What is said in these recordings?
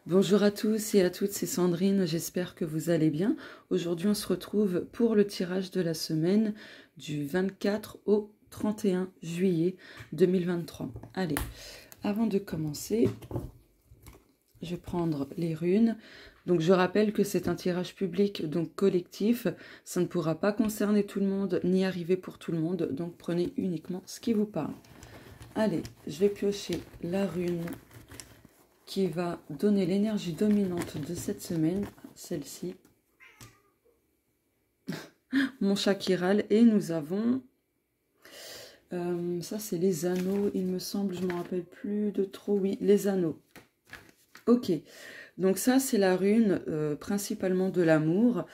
Bonjour à tous et à toutes, c'est Sandrine, j'espère que vous allez bien. Aujourd'hui, on se retrouve pour le tirage de la semaine du 24 au 31 juillet 2023. Allez, avant de commencer, je vais prendre les runes. Donc, je rappelle que c'est un tirage public, donc collectif. Ça ne pourra pas concerner tout le monde, ni arriver pour tout le monde. Donc, prenez uniquement ce qui vous parle. Allez, je vais piocher la rune qui va donner l'énergie dominante de cette semaine, celle-ci. Mon chat qui râle. Et nous avons... ça, c'est les anneaux, il me semble, je ne me rappelle plus de trop. Oui, les anneaux. Ok, donc ça, c'est la rune principalement de l'amour,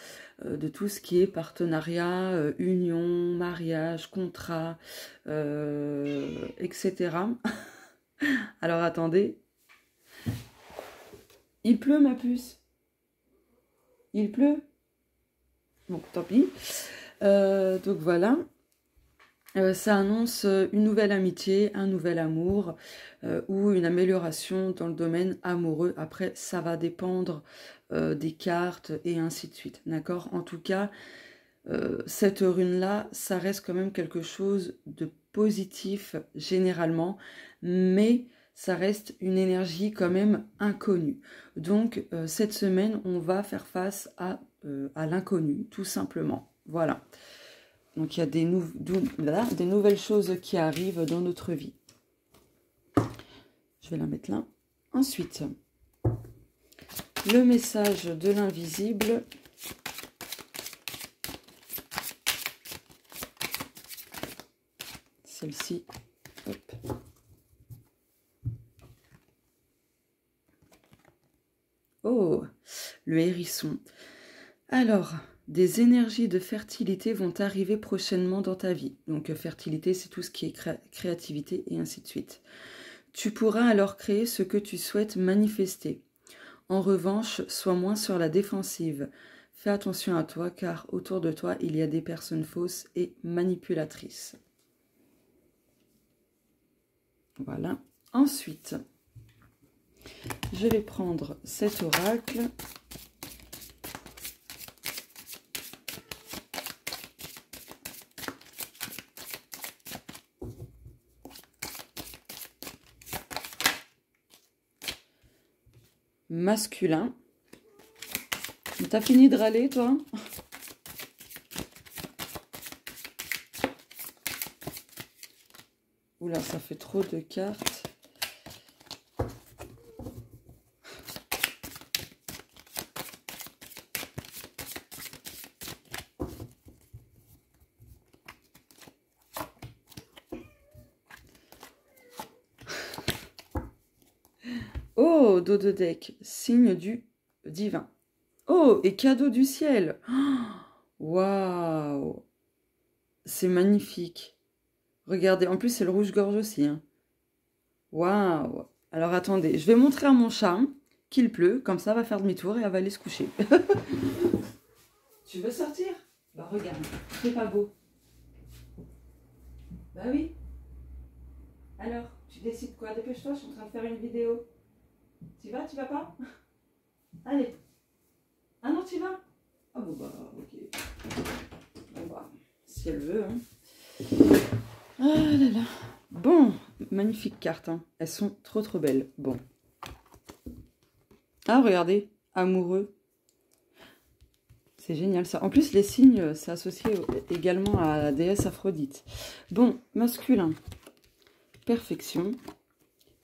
de tout ce qui est partenariat, union, mariage, contrat, etc. Alors, attendez. Il pleut, ma puce. Il pleut. Bon, tant pis. Donc voilà. Ça annonce une nouvelle amitié, un nouvel amour ou une amélioration dans le domaine amoureux. Après, ça va dépendre des cartes et ainsi de suite. D'accord? En tout cas, cette rune-là, ça reste quand même quelque chose de positif généralement, mais ça reste une énergie quand même inconnue. Donc, cette semaine, on va faire face à l'inconnu, tout simplement. Voilà. Donc, il y a des nouvelles choses qui arrivent dans notre vie. Je vais la mettre là. Ensuite, le message de l'invisible. Celle-ci. Hop. Oh, le hérisson. Alors, des énergies de fertilité vont arriver prochainement dans ta vie. Donc, fertilité, c'est tout ce qui est créativité et ainsi de suite. Tu pourras alors créer ce que tu souhaites manifester. En revanche, sois moins sur la défensive. Fais attention à toi, car autour de toi, il y a des personnes fausses et manipulatrices. Voilà. Ensuite, je vais prendre cet oracle. Masculin. T'as fini de râler, toi? Oula, ça fait trop de cartes. Oh, dos de deck, signe du divin. Oh, et cadeau du ciel. Waouh, c'est magnifique. Regardez, en plus c'est le rouge-gorge aussi. Hein. Waouh. Alors attendez, je vais montrer à mon chat qu'il pleut, comme ça va faire demi-tour et elle va aller se coucher. Tu veux sortir? Bah regarde, c'est pas beau. Bah oui. Alors, tu décides quoi? Dépêche-toi, je suis en train de faire une vidéo. Tu vas pas? Allez. Ah non, tu vas? Ah bon bah ok. Bon bah, si elle veut. Hein. Ah là là. Bon, magnifique carte. Hein. Elles sont trop belles. Bon. Ah regardez, amoureux. C'est génial ça. En plus, les signes, c'est associé également à la déesse Aphrodite. Bon, masculin. Perfection.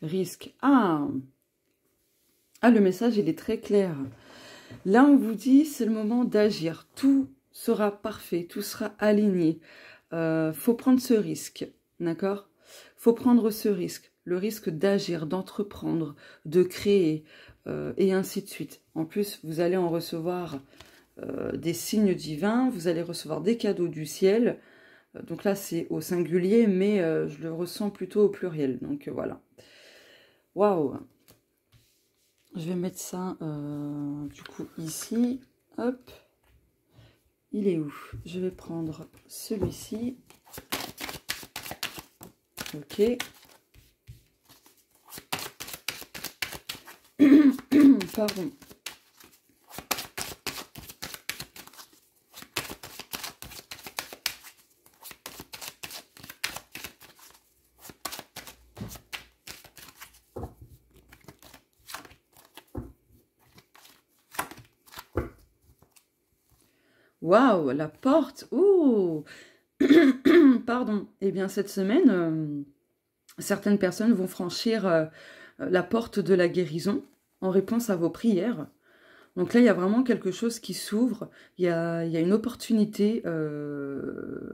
Risque. Ah, le message, il est très clair. Là, on vous dit, c'est le moment d'agir. Tout sera parfait, tout sera aligné. Faut prendre ce risque, d'accord? Faut prendre ce risque. Le risque d'agir, d'entreprendre, de créer, et ainsi de suite. En plus, vous allez en recevoir des signes divins, vous allez recevoir des cadeaux du ciel. Donc là, c'est au singulier, mais je le ressens plutôt au pluriel. Donc voilà. Waouh! Je vais mettre ça, du coup, ici. Hop. Il est où? Je vais prendre celui-ci. Ok. pardon. Waouh, la porte. Ouh. Pardon. Eh bien, cette semaine, certaines personnes vont franchir la porte de la guérison en réponse à vos prières. Donc là, il y a vraiment quelque chose qui s'ouvre. Il y a une opportunité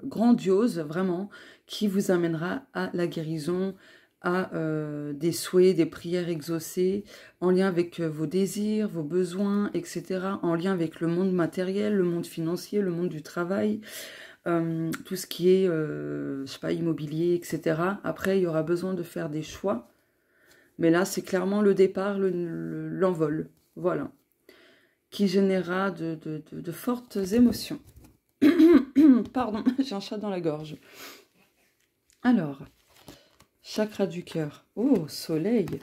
grandiose, vraiment, qui vous amènera à la guérison, à des souhaits, des prières exaucées, en lien avec vos désirs, vos besoins, etc., en lien avec le monde matériel, le monde financier, le monde du travail, tout ce qui est, je sais pas, immobilier, etc. Après, il y aura besoin de faire des choix, mais là, c'est clairement le départ, l'envol, voilà, qui générera de fortes émotions. Pardon, j'ai un chat dans la gorge. Alors, chakra du cœur. Oh, soleil.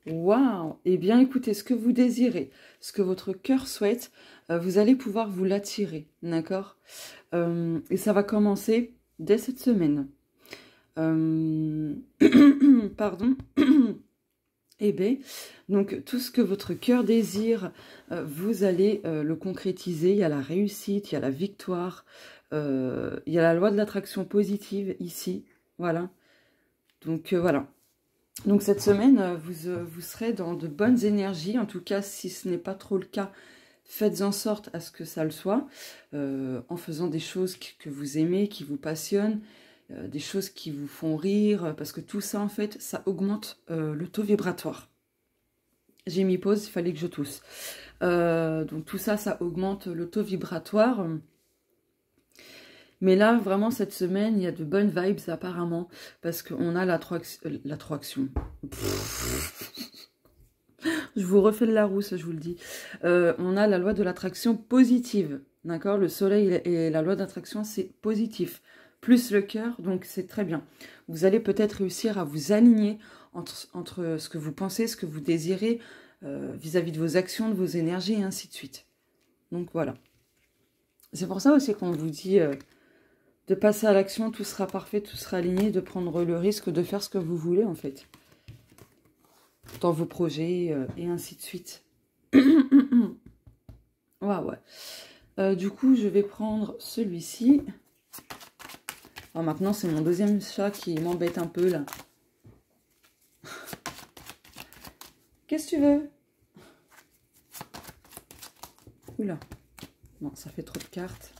Waouh. Eh bien, écoutez, ce que vous désirez, ce que votre cœur souhaite, vous allez pouvoir vous l'attirer, d'accord? Et ça va commencer dès cette semaine. Pardon. Eh bien, donc tout ce que votre cœur désire, vous allez le concrétiser. Il y a la réussite, il y a la victoire, il y a la loi de l'attraction positive ici, voilà. Donc voilà. Donc cette semaine, vous serez dans de bonnes énergies. En tout cas, si ce n'est pas trop le cas, faites en sorte à ce que ça le soit, en faisant des choses que vous aimez, qui vous passionnent, des choses qui vous font rire, parce que tout ça, en fait, ça augmente le taux vibratoire. J'ai mis pause, il fallait que je tousse. Donc tout ça, ça augmente le taux vibratoire. Mais là, vraiment, cette semaine, il y a de bonnes vibes, apparemment, parce qu'on a l'attraction. Je vous refais de la rousse, je vous le dis. On a la loi de l'attraction positive, d'accord? Le soleil et la loi d'attraction, c'est positif. Plus le cœur, donc c'est très bien. Vous allez peut-être réussir à vous aligner entre ce que vous pensez, ce que vous désirez, vis-à-vis de vos actions, de vos énergies, et ainsi de suite. Donc voilà. C'est pour ça aussi qu'on vous dit de passer à l'action, tout sera parfait, tout sera aligné, de prendre le risque de faire ce que vous voulez, en fait. Dans vos projets, et ainsi de suite. Ouais. Du coup, je vais prendre celui-ci. Alors maintenant, c'est mon deuxième chat qui m'embête un peu, là. Qu'est-ce que tu veux? Oula. Non, ça fait trop de cartes.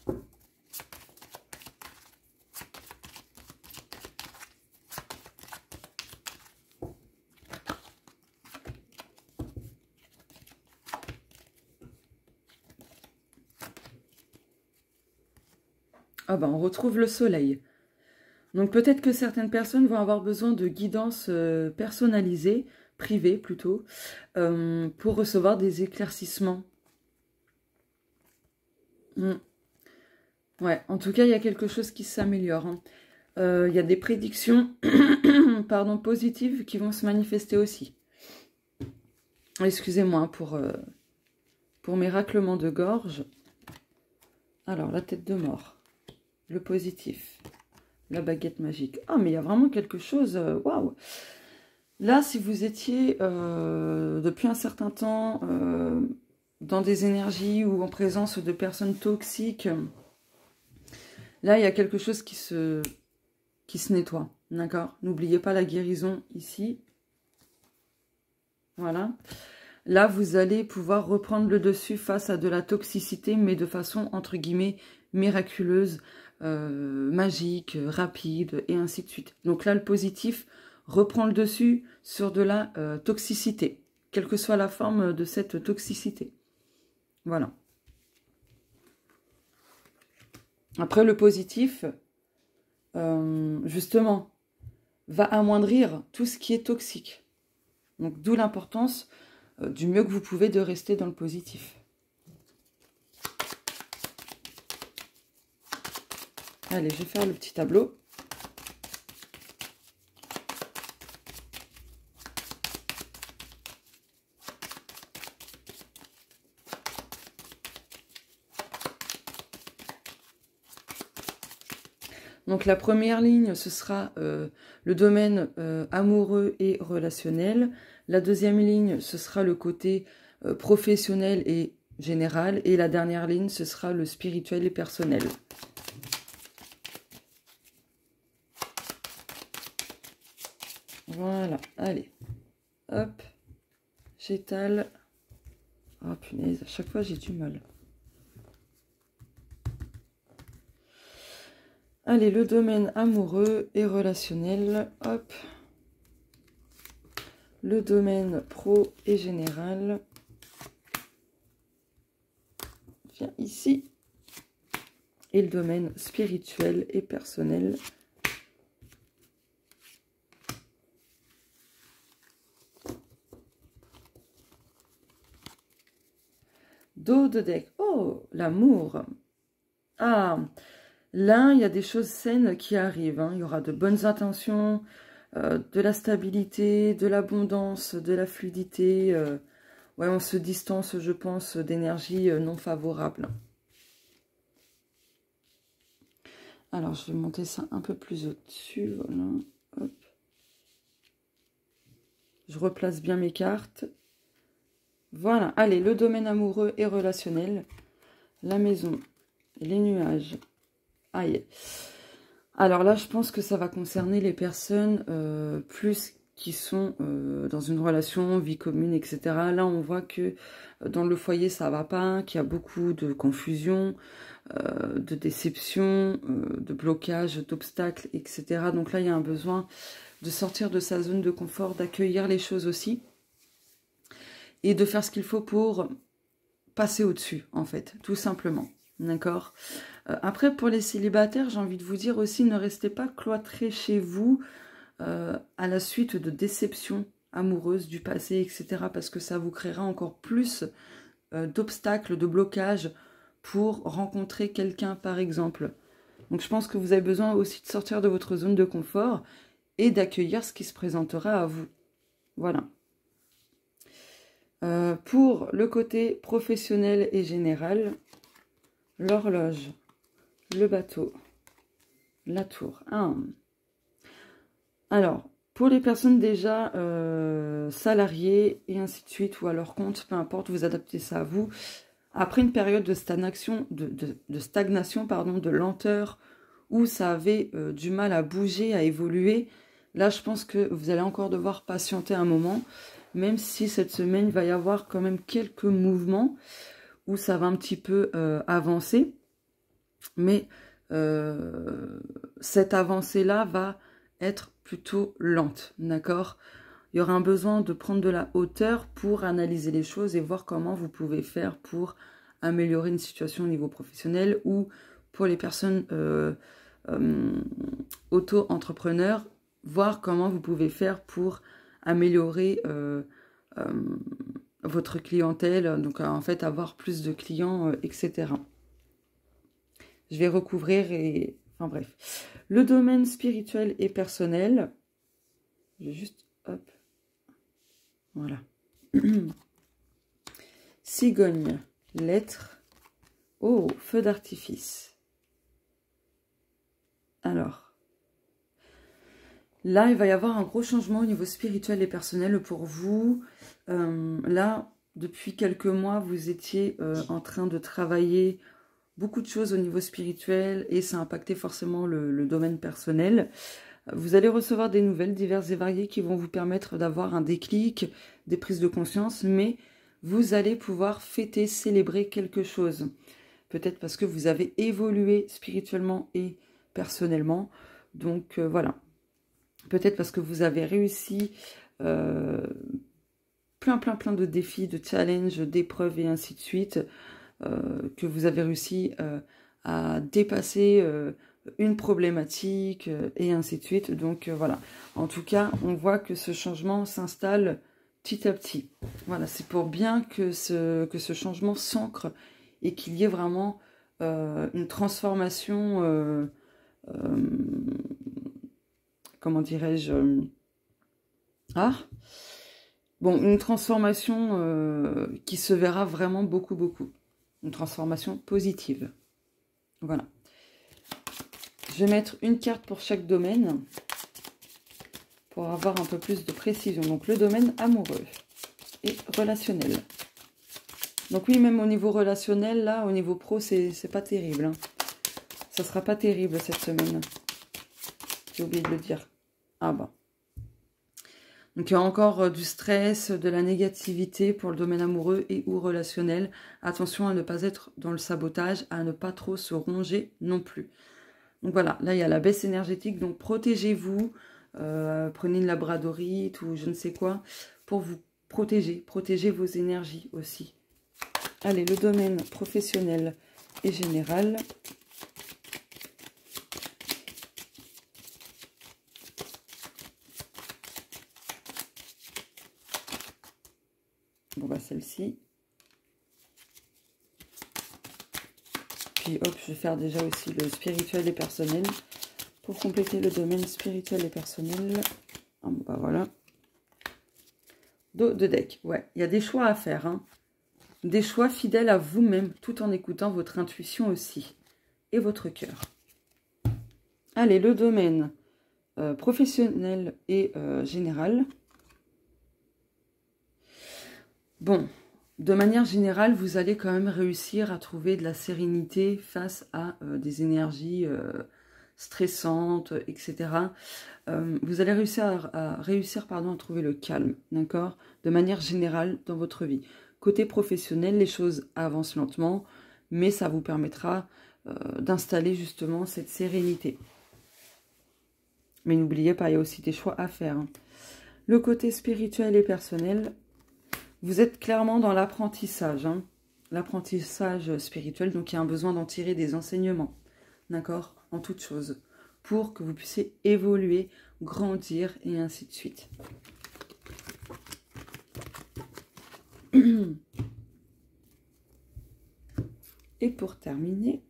Ah ben, on retrouve le soleil. Donc peut-être que certaines personnes vont avoir besoin de guidance personnalisée, privée plutôt, pour recevoir des éclaircissements. Ouais, en tout cas, il y a quelque chose qui s'améliore. Hein. Il y a des prédictions pardon, positives qui vont se manifester aussi. Excusez-moi pour mes raclements de gorge. Alors, la tête de mort, le positif, la baguette magique. Ah, mais il y a vraiment quelque chose, waouh! Là, si vous étiez depuis un certain temps dans des énergies ou en présence de personnes toxiques, là, il y a quelque chose qui se nettoie, d'accord? N'oubliez pas la guérison ici. Voilà. Là, vous allez pouvoir reprendre le dessus face à de la toxicité, mais de façon, entre guillemets, miraculeuse, magique, rapide, et ainsi de suite. Donc là, le positif reprend le dessus sur de la toxicité, quelle que soit la forme de cette toxicité. Voilà. Après, le positif, justement, va amoindrir tout ce qui est toxique. Donc, d'où l'importance, du mieux que vous pouvez, de rester dans le positif. Allez, je vais faire le petit tableau. Donc la première ligne, ce sera le domaine amoureux et relationnel. La deuxième ligne, ce sera le côté professionnel et général. Et la dernière ligne, ce sera le spirituel et personnel. Voilà, allez. Hop, j'étale. Oh punaise, à chaque fois j'ai du mal. Allez, le domaine amoureux et relationnel, hop. Le domaine pro et général. Viens ici. Et le domaine spirituel et personnel. Dos de deck. Oh, l'amour. Ah, là, il y a des choses saines qui arrivent. Hein. Il y aura de bonnes intentions, de la stabilité, de l'abondance, de la fluidité. Ouais, on se distance, je pense, d'énergie non favorable. Alors, je vais monter ça un peu plus au-dessus. Voilà. Hop. Je replace bien mes cartes. Voilà. Allez, le domaine amoureux et relationnel. La maison. Les nuages. Aïe. Alors là, je pense que ça va concerner les personnes plus qui sont dans une relation, vie commune, etc. Là, on voit que dans le foyer, ça va pas, qu'il y a beaucoup de confusion, de déception, de blocage, d'obstacles, etc. Donc là, il y a un besoin de sortir de sa zone de confort, d'accueillir les choses aussi et de faire ce qu'il faut pour passer au-dessus, en fait, tout simplement. D'accord. Après, pour les célibataires, j'ai envie de vous dire aussi, ne restez pas cloîtrés chez vous à la suite de déceptions amoureuses du passé, etc. Parce que ça vous créera encore plus d'obstacles, de blocages pour rencontrer quelqu'un, par exemple. Donc, je pense que vous avez besoin aussi de sortir de votre zone de confort et d'accueillir ce qui se présentera à vous. Voilà. Pour le côté professionnel et général, l'horloge, le bateau, la tour. Alors, pour les personnes déjà salariées et ainsi de suite, ou à leur compte, peu importe, vous adaptez ça à vous. Après une période de stagnation, de lenteur, où ça avait du mal à bouger, à évoluer, là, je pense que vous allez encore devoir patienter un moment, même si cette semaine, il va y avoir quand même quelques mouvements où ça va un petit peu avancer. Mais cette avancée-là va être plutôt lente, d'accord? Il y aura un besoin de prendre de la hauteur pour analyser les choses et voir comment vous pouvez faire pour améliorer une situation au niveau professionnel ou pour les personnes auto-entrepreneurs, voir comment vous pouvez faire pour améliorer votre clientèle, donc en fait avoir plus de clients, etc. Je vais recouvrir et... Enfin bref. Le domaine spirituel et personnel. Je vais juste... Hop. Voilà. Cigogne. Lettre. Oh, feu d'artifice. Alors. Là, il va y avoir un gros changement au niveau spirituel et personnel pour vous. Là, depuis quelques mois, vous étiez en train de travailler beaucoup de choses au niveau spirituel et ça a impacté forcément le domaine personnel. Vous allez recevoir des nouvelles diverses et variées qui vont vous permettre d'avoir un déclic, des prises de conscience, mais vous allez pouvoir fêter, célébrer quelque chose. Peut-être parce que vous avez évolué spirituellement et personnellement. Donc voilà. Peut-être parce que vous avez réussi plein de défis, de challenges, d'épreuves et ainsi de suite. Que vous avez réussi à dépasser une problématique et ainsi de suite. Donc voilà, en tout cas, on voit que ce changement s'installe petit à petit. Voilà, c'est pour bien que ce changement s'ancre et qu'il y ait vraiment une transformation, comment dirais-je, bon, une transformation qui se verra vraiment beaucoup. Une transformation positive. Voilà. Je vais mettre une carte pour chaque domaine pour avoir un peu plus de précision. Donc, le domaine amoureux et relationnel. Donc oui, même au niveau relationnel, là, au niveau pro, c'est pas terrible. Hein. Ça sera pas terrible cette semaine. J'ai oublié de le dire. Ah bah. Donc il y a encore du stress, de la négativité pour le domaine amoureux et ou relationnel. Attention à ne pas être dans le sabotage, à ne pas trop se ronger non plus. Donc voilà, là il y a la baisse énergétique, donc protégez-vous. Prenez une labradorite ou je ne sais quoi pour vous protéger. Protégez vos énergies aussi. Allez, le domaine professionnel et général. Bon, bah celle-ci. Puis hop, je vais faire déjà aussi le spirituel et personnel. Pour compléter le domaine spirituel et personnel. Ah, bon, bah voilà. Dos de deck. Ouais, il y a des choix à faire. Hein. Des choix fidèles à vous-même, tout en écoutant votre intuition aussi. Et votre cœur. Allez, le domaine professionnel et général. Bon, de manière générale, vous allez quand même réussir à trouver de la sérénité face à des énergies stressantes, etc. Vous allez réussir à trouver le calme, d'accord? De manière générale dans votre vie. Côté professionnel, les choses avancent lentement, mais ça vous permettra d'installer justement cette sérénité. Mais n'oubliez pas, il y a aussi des choix à faire. Hein. Le côté spirituel et personnel, vous êtes clairement dans l'apprentissage. Hein. L'apprentissage spirituel, donc il y a un besoin d'en tirer des enseignements. D'accord? En toute chose. Pour que vous puissiez évoluer, grandir et ainsi de suite. Et pour terminer,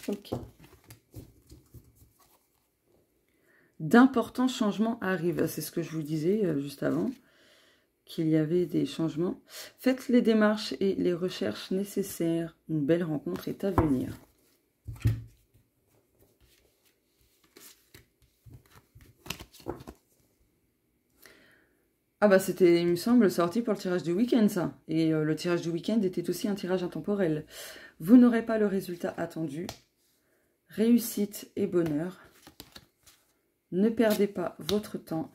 ok. D'importants changements arrivent. C'est ce que je vous disais juste avant, qu'il y avait des changements. Faites les démarches et les recherches nécessaires. Une belle rencontre est à venir. Ah bah c'était, il me semble, sorti pour le tirage du week-end, ça. Et le tirage du week-end était aussi un tirage intemporel. Vous n'aurez pas le résultat attendu. Réussite et bonheur. Ne perdez pas votre temps.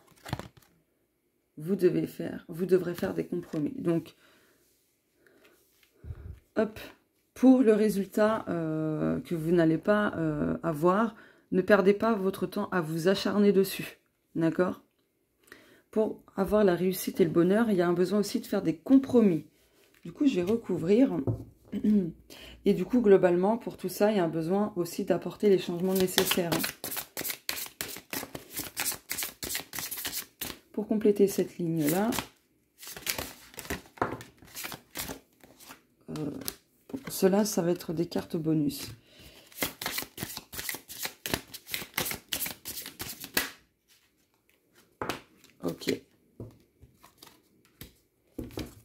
Vous devrez faire des compromis. Donc, hop, pour le résultat que vous n'allez pas avoir, ne perdez pas votre temps à vous acharner dessus. D'accord? Pour avoir la réussite et le bonheur, il y a un besoin aussi de faire des compromis. Du coup, je vais recouvrir. Et du coup, globalement, pour tout ça, il y a un besoin aussi d'apporter les changements nécessaires. Pour compléter cette ligne-là, cela, ça va être des cartes bonus. Ok.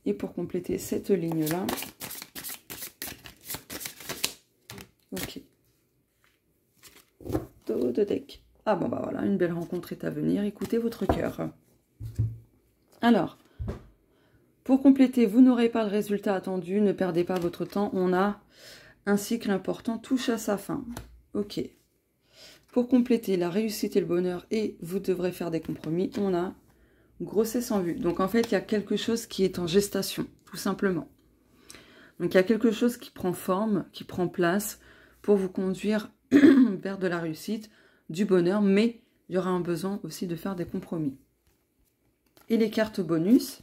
Et pour compléter cette ligne-là, ok. Dos de deck. Ah bon, bah voilà, une belle rencontre est à venir. Écoutez votre cœur. Alors, pour compléter, vous n'aurez pas le résultat attendu, ne perdez pas votre temps. On a un cycle important, touche à sa fin. Ok. Pour compléter la réussite et le bonheur, et vous devrez faire des compromis, on a grossesse en vue. Donc en fait, il y a quelque chose qui est en gestation, tout simplement. Donc il y a quelque chose qui prend forme, qui prend place pour vous conduire vers de la réussite, du bonheur, mais il y aura un besoin aussi de faire des compromis. Et les cartes bonus,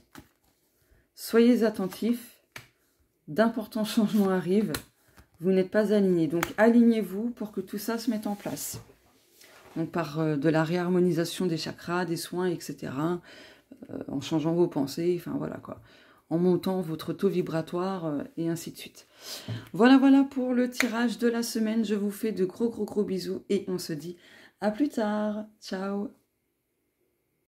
soyez attentifs, d'importants changements arrivent, vous n'êtes pas alignés. Donc alignez-vous pour que tout ça se mette en place. Donc par de la réharmonisation des chakras, des soins, etc. en changeant vos pensées, enfin voilà quoi, en montant votre taux vibratoire et ainsi de suite. Voilà, voilà pour le tirage de la semaine. Je vous fais de gros bisous et on se dit à plus tard. Ciao.